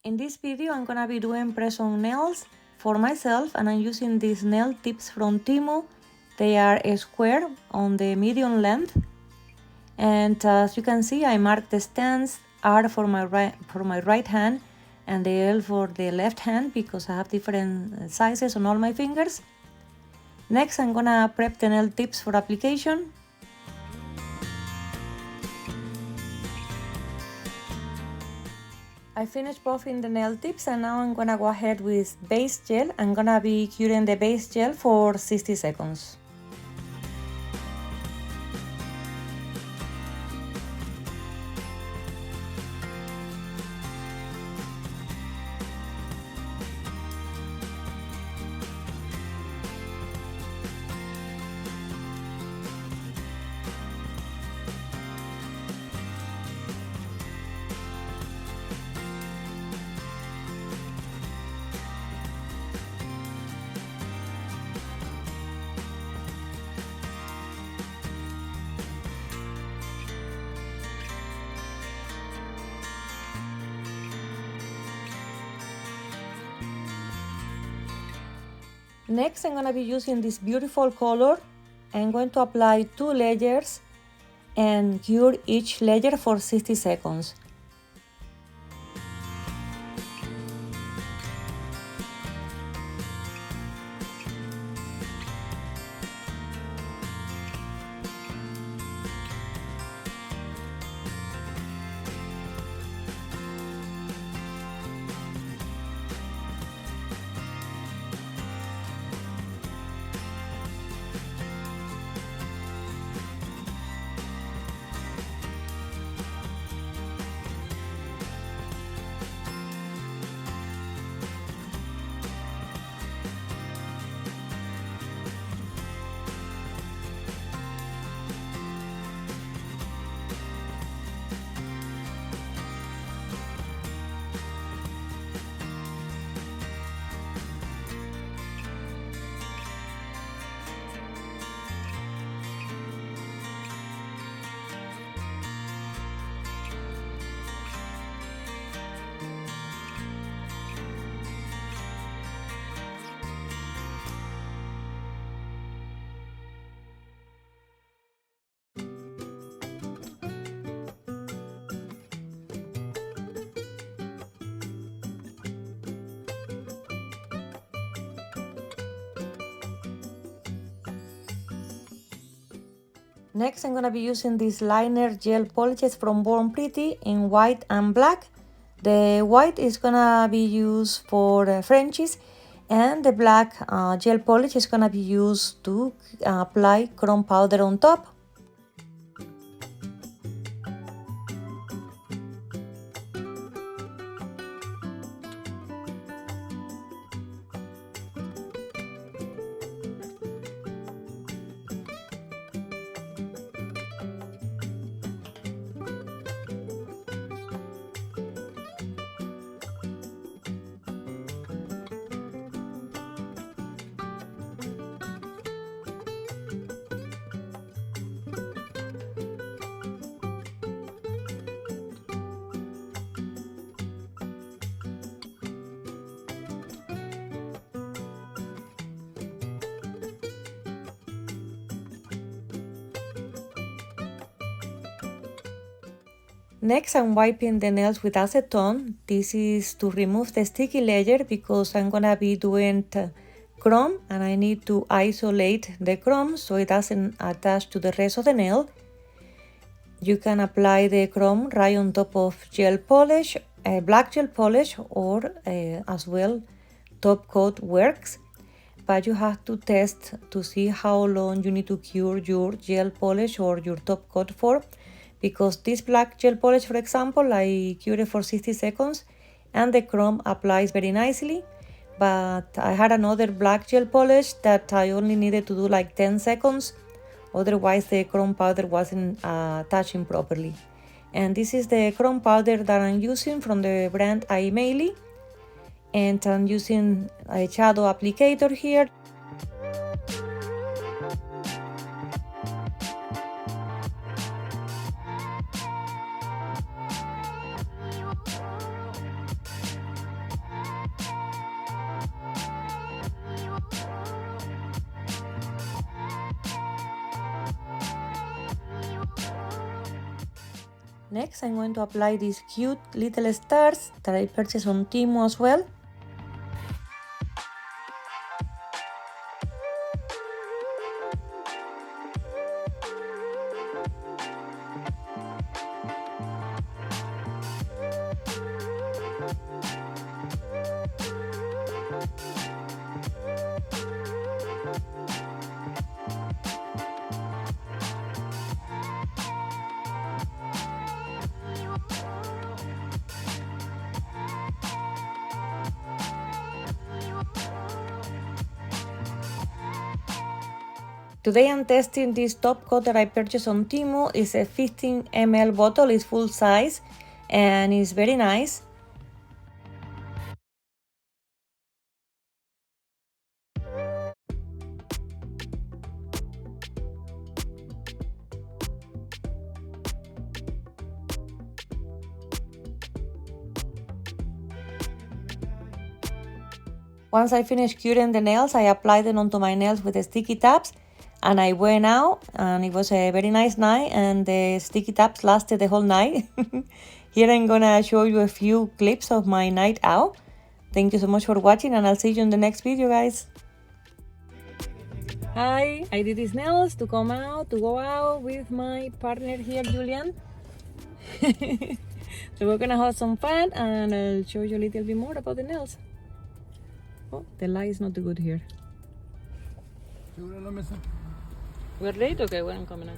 In this video, I'm gonna be doing press-on nails for myself, and I'm using these nail tips from TEMU. They are a square on the medium length, and as you can see, I marked the stands R for my right hand and the L for the left hand because I have different sizes on all my fingers. Next, I'm gonna prep the nail tips for application. I finished buffing the nail tips, and now I'm gonna go ahead with base gel. I'm gonna be curing the base gel for 60 seconds. Next, I'm going to be using this beautiful color. I'm going to apply 2 layers and cure each layer for 60 seconds. Next, I'm going to be using these liner gel polishes from Born Pretty in white and black. The white is going to be used for Frenchies, and the black gel polish is going to be used to apply chrome powder on top. Next, I'm wiping the nails with acetone. This is to remove the sticky layer because I'm gonna be doing chrome, and I need to isolate the chrome so it doesn't attach to the rest of the nail. You can apply the chrome right on top of gel polish, black gel polish, or as well Topcoat works, but you have to test to see how long you need to cure your gel polish or your Topcoat for. Because this black gel polish, for example, I cured it for 60 seconds and the chrome applies very nicely. But I had another black gel polish that I only needed to do like 10 seconds. Otherwise, the chrome powder wasn't touching properly. And this is the chrome powder that I'm using from the brand AIMEILI. And I'm using a shadow applicator here. Next, I'm going to apply these cute little stars that I purchased on TEMU as well. Today I'm testing this Topcoat that I purchased on TEMU. It's a 15 ml bottle, it's full size and it's very nice. Once I finished curing the nails, I applied them onto my nails with the sticky tabs. And I went out and it was a very nice night and the sticky tabs lasted the whole night. Here I'm gonna show you a few clips of my night out. Thank you so much for watching and I'll see you in the next video, guys. Hi, I did these nails to go out with my partner here, Julian. So we're gonna have some fun and I'll show you a little bit more about the nails. Oh, the light is not too good here. We're late? Okay, well, I'm coming.